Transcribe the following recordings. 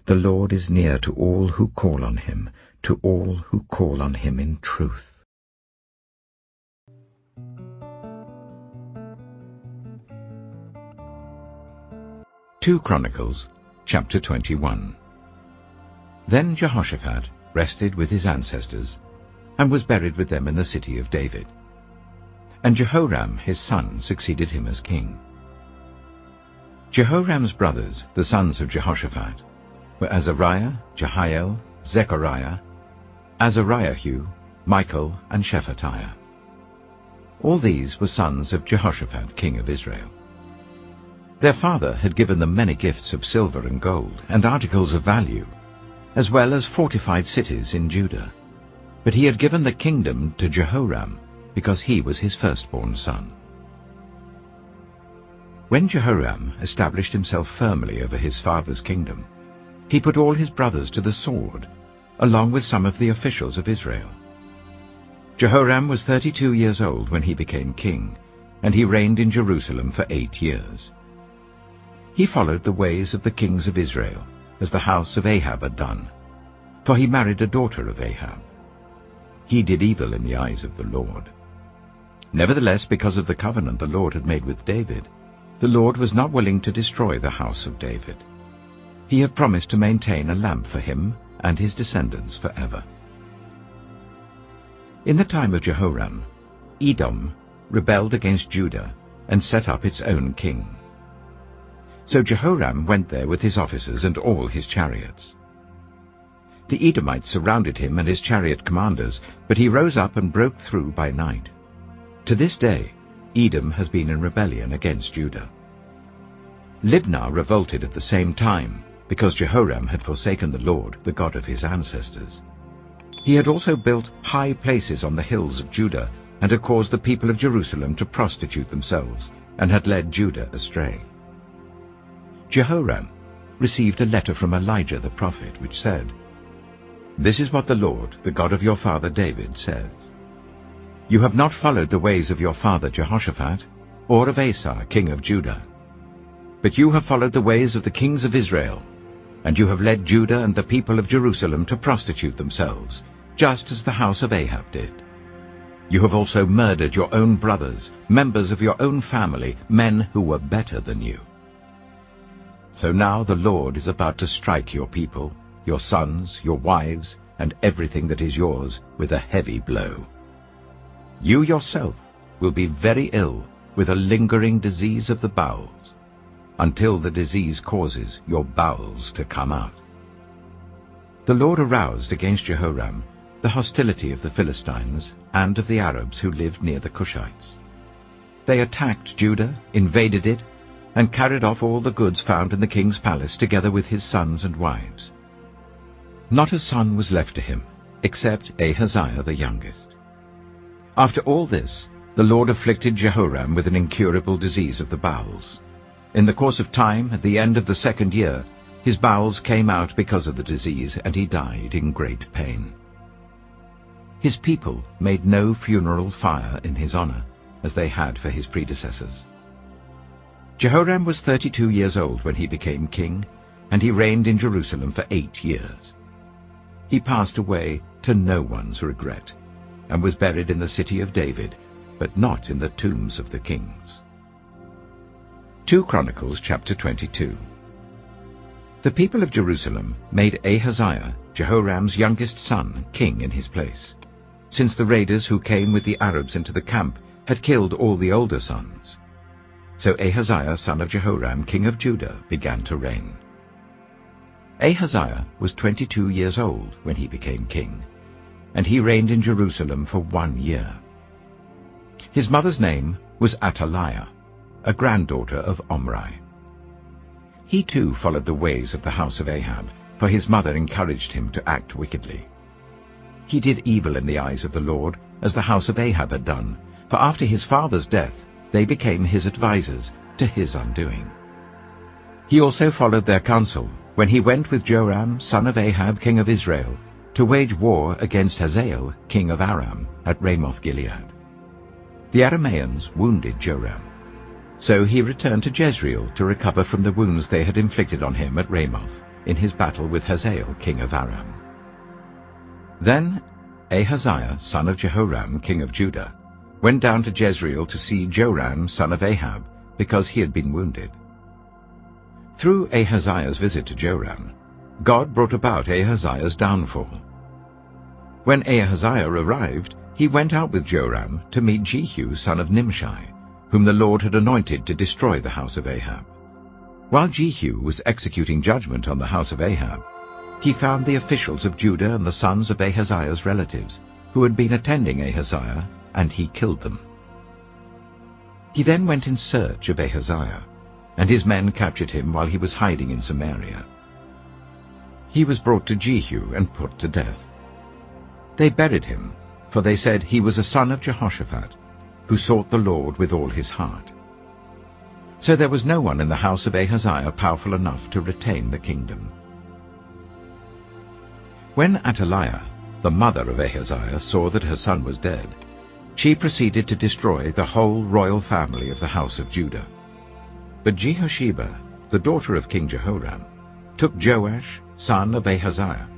The Lord is near to all who call on him, to all who call on him in truth. 2 Chronicles, chapter 21. Then Jehoshaphat rested with his ancestors, and was buried with them in the city of David. And Jehoram his son succeeded him as king. Jehoram's brothers, the sons of Jehoshaphat, were Azariah, Jehiel, Zechariah, Azariahu, Michael, and Shephatiah. All these were sons of Jehoshaphat, king of Israel. Their father had given them many gifts of silver and gold, and articles of value, as well as fortified cities in Judah. But he had given the kingdom to Jehoram, because he was his firstborn son. When Jehoram established himself firmly over his father's kingdom, he put all his brothers to the sword, along with some of the officials of Israel. Jehoram was 32 years old when he became king, and he reigned in Jerusalem for 8 years. He followed the ways of the kings of Israel, as the house of Ahab had done, for he married a daughter of Ahab. He did evil in the eyes of the Lord. Nevertheless, because of the covenant the Lord had made with David, the Lord was not willing to destroy the house of David. He had promised to maintain a lamp for him and his descendants forever. In the time of Jehoram, Edom rebelled against Judah and set up its own king. So Jehoram went there with his officers and all his chariots. The Edomites surrounded him and his chariot commanders, but he rose up and broke through by night. To this day, Edom has been in rebellion against Judah. Libnah revolted at the same time, because Jehoram had forsaken the Lord, the God of his ancestors. He had also built high places on the hills of Judah, and had caused the people of Jerusalem to prostitute themselves, and had led Judah astray. Jehoram received a letter from Elijah the prophet, which said, "This is what the Lord, the God of your father David, says. You have not followed the ways of your father Jehoshaphat, or of Asa, king of Judah. But you have followed the ways of the kings of Israel, and you have led Judah and the people of Jerusalem to prostitute themselves, just as the house of Ahab did. You have also murdered your own brothers, members of your own family, men who were better than you. So now the Lord is about to strike your people, your sons, your wives, and everything that is yours, with a heavy blow. You yourself will be very ill with a lingering disease of the bowels, until the disease causes your bowels to come out." The Lord aroused against Jehoram the hostility of the Philistines and of the Arabs who lived near the Cushites. They attacked Judah, invaded it, and carried off all the goods found in the king's palace, together with his sons and wives. Not a son was left to him, except Ahaziah the youngest. After all this, the Lord afflicted Jehoram with an incurable disease of the bowels. In the course of time, at the end of the 2nd year, his bowels came out because of the disease, and he died in great pain. His people made no funeral fire in his honor, as they had for his predecessors. Jehoram was 32 years old when he became king, and he reigned in Jerusalem for 8 years. He passed away to no one's regret, and was buried in the city of David, but not in the tombs of the kings. 2 Chronicles chapter 22. The people of Jerusalem made Ahaziah, Jehoram's youngest son, king in his place, since the raiders who came with the Arabs into the camp had killed all the older sons. So Ahaziah, son of Jehoram, king of Judah, began to reign. Ahaziah was 22 years old when he became king, and he reigned in Jerusalem for 1 year. His mother's name was Athaliah, a granddaughter of Omri. He too followed the ways of the house of Ahab, for his mother encouraged him to act wickedly. He did evil in the eyes of the Lord, as the house of Ahab had done, for after his father's death they became his advisers, to his undoing. He also followed their counsel when he went with Joram, son of Ahab, king of Israel, to wage war against Hazael, king of Aram, at Ramoth-Gilead. The Arameans wounded Joram. So he returned to Jezreel to recover from the wounds they had inflicted on him at Ramoth, in his battle with Hazael king of Aram. Then Ahaziah son of Jehoram king of Judah went down to Jezreel to see Joram son of Ahab, because he had been wounded. Through Ahaziah's visit to Joram, God brought about Ahaziah's downfall. When Ahaziah arrived, he went out with Joram to meet Jehu son of Nimshi, whom the Lord had anointed to destroy the house of Ahab. While Jehu was executing judgment on the house of Ahab, he found the officials of Judah and the sons of Ahaziah's relatives, who had been attending Ahaziah, and he killed them. He then went in search of Ahaziah, and his men captured him while he was hiding in Samaria. He was brought to Jehu and put to death. They buried him, for they said he was a son of Jehoshaphat, who sought the Lord with all his heart. So there was no one in the house of Ahaziah powerful enough to retain the kingdom. When Athaliah, the mother of Ahaziah, saw that her son was dead, she proceeded to destroy the whole royal family of the house of Judah. But Jehosheba, the daughter of King Jehoram, took Joash, son of Ahaziah,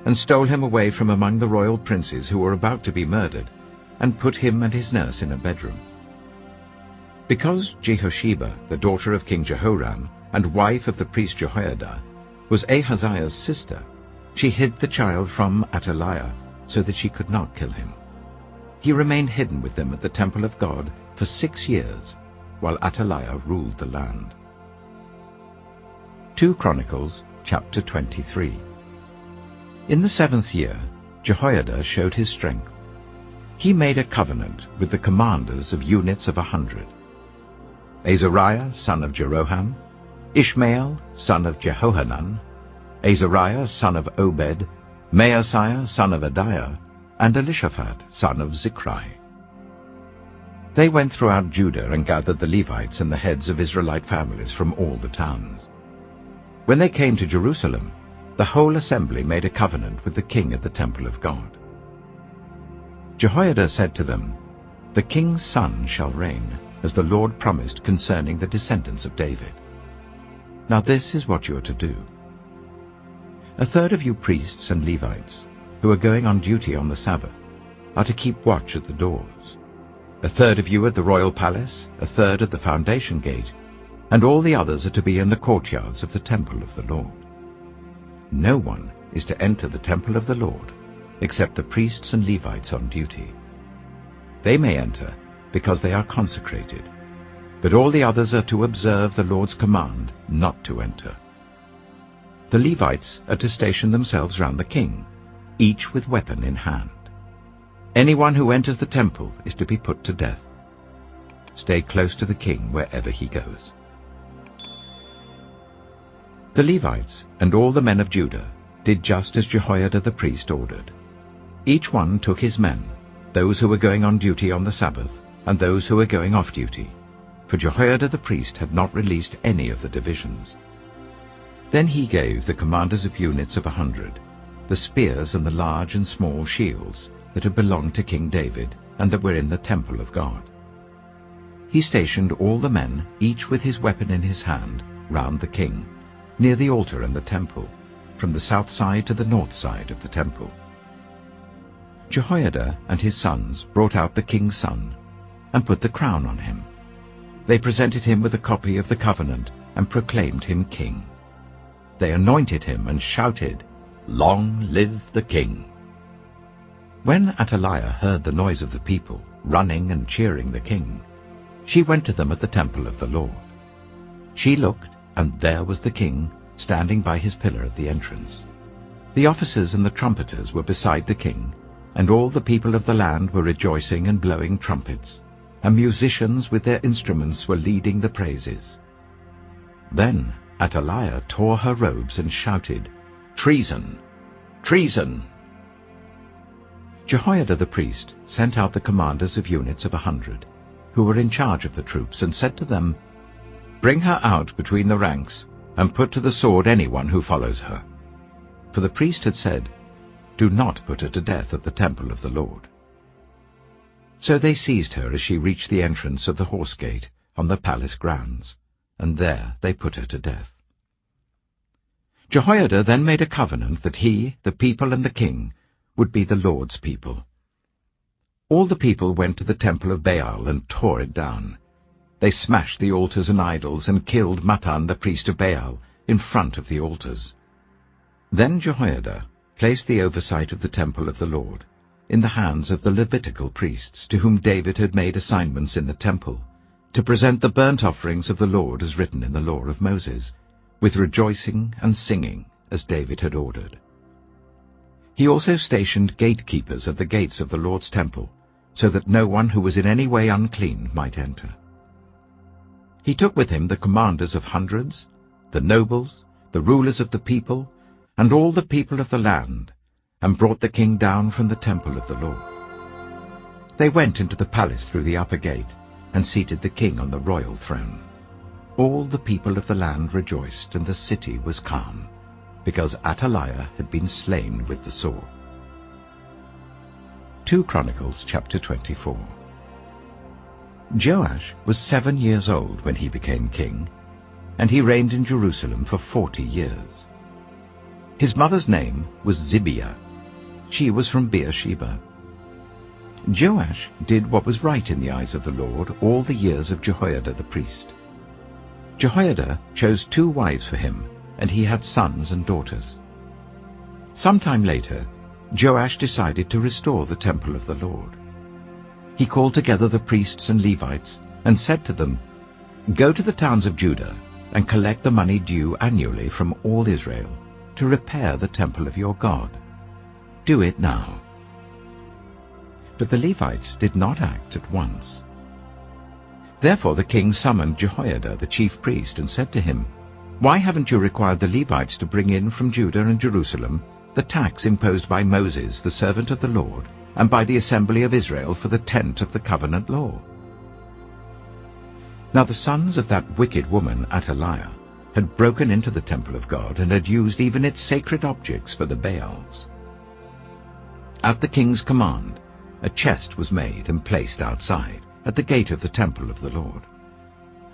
and stole him away from among the royal princes who were about to be murdered, and put him and his nurse in a bedroom. Because Jehosheba, the daughter of King Jehoram, and wife of the priest Jehoiada, was Ahaziah's sister, she hid the child from Athaliah, so that she could not kill him. He remained hidden with them at the temple of God for 6 years, while Athaliah ruled the land. 2 Chronicles chapter 23. In the 7th year, Jehoiada showed his strength. He made a covenant with the commanders of units of 100. Azariah son of Jeroham, Ishmael son of Jehohanan, Azariah son of Obed, Maaseiah son of Adiah, and Elishaphat son of Zichri. They went throughout Judah and gathered the Levites and the heads of Israelite families from all the towns. When they came to Jerusalem, the whole assembly made a covenant with the king at the temple of God. Jehoiada said to them, "The king's son shall reign, as the Lord promised concerning the descendants of David. Now this is what you are to do. A third of you priests and Levites, who are going on duty on the Sabbath, are to keep watch at the doors. A third of you at the royal palace, a third at the foundation gate, and all the others are to be in the courtyards of the temple of the Lord. No one is to enter the temple of the Lord, except the priests and Levites on duty. They may enter, because they are consecrated, but all the others are to observe the Lord's command not to enter. The Levites are to station themselves round the king, each with weapon in hand. Anyone who enters the temple is to be put to death. Stay close to the king wherever he goes." The Levites and all the men of Judah did just as Jehoiada the priest ordered. Each one took his men, those who were going on duty on the Sabbath, and those who were going off duty, for Jehoiada the priest had not released any of the divisions. Then he gave the commanders of units of 100 the spears and the large and small shields that had belonged to King David and that were in the temple of God. He stationed all the men, each with his weapon in his hand, round the king, near the altar and the temple, from the south side to the north side of the temple. Jehoiada and his sons brought out the king's son and put the crown on him. They presented him with a copy of the covenant and proclaimed him king. They anointed him and shouted, "Long live the king!" When Athaliah heard the noise of the people running and cheering the king, she went to them at the temple of the Lord. She looked, and there was the king, standing by his pillar at the entrance. The officers and the trumpeters were beside the king, and all the people of the land were rejoicing and blowing trumpets, and musicians with their instruments were leading the praises. Then Athaliah tore her robes and shouted, "Treason! Treason!" Jehoiada the priest sent out the commanders of units of 100, who were in charge of the troops, and said to them, "Bring her out between the ranks, and put to the sword anyone who follows her." For the priest had said, "Do not put her to death at the temple of the Lord." So they seized her as she reached the entrance of the horse gate on the palace grounds, and there they put her to death. Jehoiada then made a covenant that he, the people and the king, would be the Lord's people. All the people went to the temple of Baal and tore it down. They smashed the altars and idols and killed Mattan the priest of Baal in front of the altars. Then Jehoiada placed the oversight of the temple of the Lord in the hands of the Levitical priests, to whom David had made assignments in the temple, to present the burnt offerings of the Lord as written in the law of Moses, with rejoicing and singing, as David had ordered. He also stationed gatekeepers at the gates of the Lord's temple, so that no one who was in any way unclean might enter. He took with him the commanders of hundreds, the nobles, the rulers of the people, and all the people of the land, and brought the king down from the temple of the Lord. They went into the palace through the upper gate, and seated the king on the royal throne. All the people of the land rejoiced, and the city was calm, because Athaliah had been slain with the sword. 2 Chronicles chapter 24. Joash was 7 years old when he became king, and he reigned in Jerusalem for 40 years. His mother's name was Zibiah. She was from Beersheba. Joash did what was right in the eyes of the Lord all the years of Jehoiada the priest. Jehoiada chose 2 wives for him, and he had sons and daughters. Sometime later, Joash decided to restore the temple of the Lord. He called together the priests and Levites and said to them, "Go to the towns of Judah and collect the money due annually from all Israel to repair the temple of your God. Do it now." But the Levites did not act at once. Therefore the king summoned Jehoiada the chief priest and said to him, "Why haven't you required the Levites to bring in from Judah and Jerusalem the tax imposed by Moses, the servant of the Lord, and by the assembly of Israel for the tent of the covenant law?" Now the sons of that wicked woman Athaliah had broken into the temple of God and had used even its sacred objects for the Baals. At the king's command, a chest was made and placed outside, at the gate of the temple of the Lord.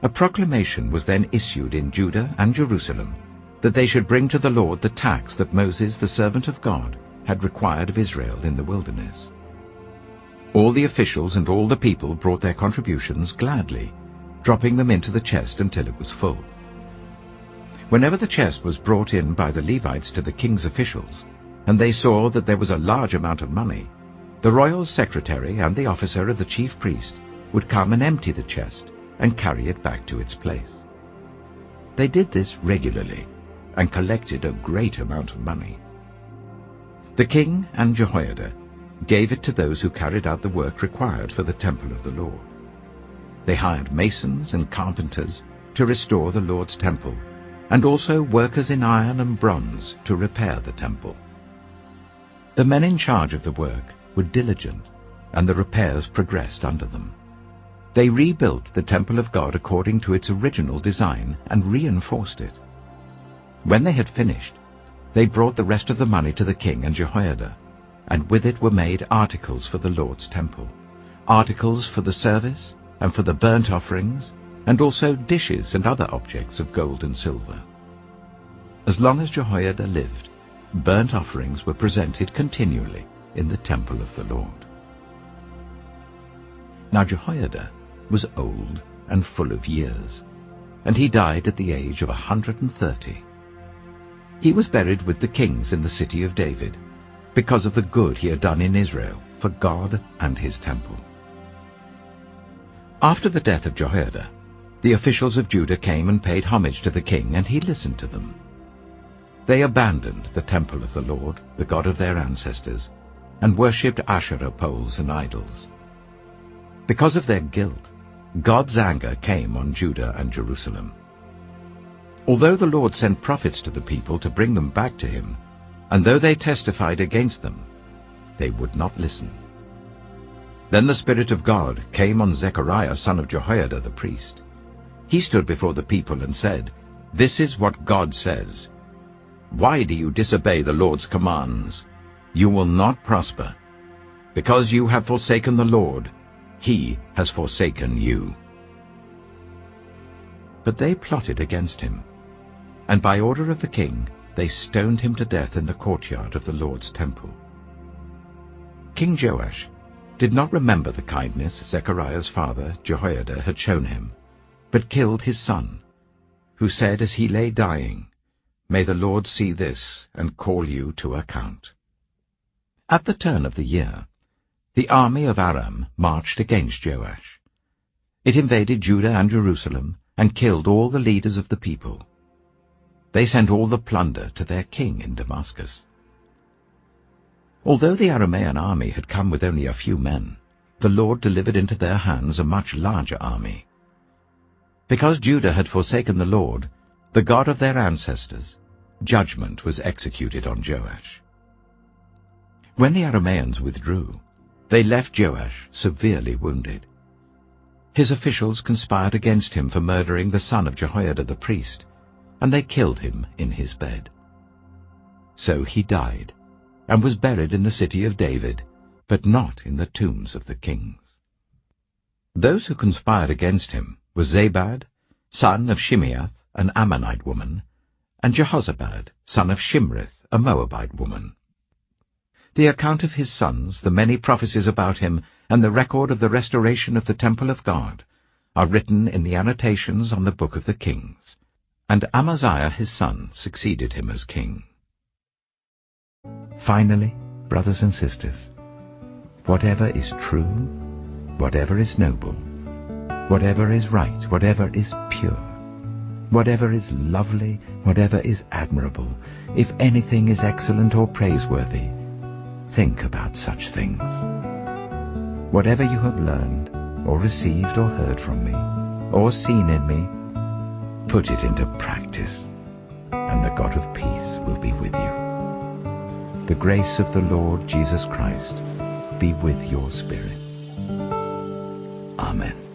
A proclamation was then issued in Judah and Jerusalem that they should bring to the Lord the tax that Moses, the servant of God, had required of Israel in the wilderness. All the officials and all the people brought their contributions gladly, dropping them into the chest until it was full. Whenever the chest was brought in by the Levites to the king's officials, and they saw that there was a large amount of money, the royal secretary and the officer of the chief priest would come and empty the chest and carry it back to its place. They did this regularly and collected a great amount of money. The king and Jehoiada gave it to those who carried out the work required for the temple of the Lord. They hired masons and carpenters to restore the Lord's temple, and also workers in iron and bronze to repair the temple. The men in charge of the work were diligent, and the repairs progressed under them. They rebuilt the temple of God according to its original design and reinforced it. When they had finished, they brought the rest of the money to the king and Jehoiada, and with it were made articles for the Lord's temple, articles for the service and for the burnt offerings, and also dishes and other objects of gold and silver. As long as Jehoiada lived, burnt offerings were presented continually in the temple of the Lord. Now Jehoiada was old and full of years, and he died at the age of 130. He was buried with the kings in the city of David, because of the good he had done in Israel for God and his temple. After the death of Jehoiada, the officials of Judah came and paid homage to the king, and he listened to them. They abandoned the temple of the Lord, the God of their ancestors, and worshipped Asherah poles and idols. Because of their guilt, God's anger came on Judah and Jerusalem. Although the Lord sent prophets to the people to bring them back to him, and though they testified against them, they would not listen. Then the Spirit of God came on Zechariah son of Jehoiada the priest. He stood before the people and said, "This is what God says. Why do you disobey the Lord's commands? You will not prosper. Because you have forsaken the Lord, he has forsaken you." But they plotted against him, and by order of the king, they stoned him to death in the courtyard of the Lord's temple. King Joash did not remember the kindness Zechariah's father Jehoiada had shown him, but killed his son, who said as he lay dying, "May the Lord see this and call you to account." At the turn of the year, the army of Aram marched against Joash. It invaded Judah and Jerusalem and killed all the leaders of the people. They sent all the plunder to their king in Damascus. Although the Aramean army had come with only a few men, the Lord delivered into their hands a much larger army. Because Judah had forsaken the Lord, the God of their ancestors, judgment was executed on Joash. When the Arameans withdrew, they left Joash severely wounded. His officials conspired against him for murdering the son of Jehoiada the priest, and they killed him in his bed. So he died, and was buried in the city of David, but not in the tombs of the kings. Those who conspired against him were Zabad, son of Shimeath, an Ammonite woman, and Jehozabad, son of Shimrith, a Moabite woman. The account of his sons, the many prophecies about him, and the record of the restoration of the temple of God are written in the annotations on the book of the Kings. And Amaziah his son succeeded him as king. Finally, brothers and sisters, whatever is true, whatever is noble, whatever is right, whatever is pure, whatever is lovely, whatever is admirable, if anything is excellent or praiseworthy, think about such things. Whatever you have learned, or received or heard from me, or seen in me, put it into practice, and the God of peace will be with you. The grace of the Lord Jesus Christ be with your spirit. Amen.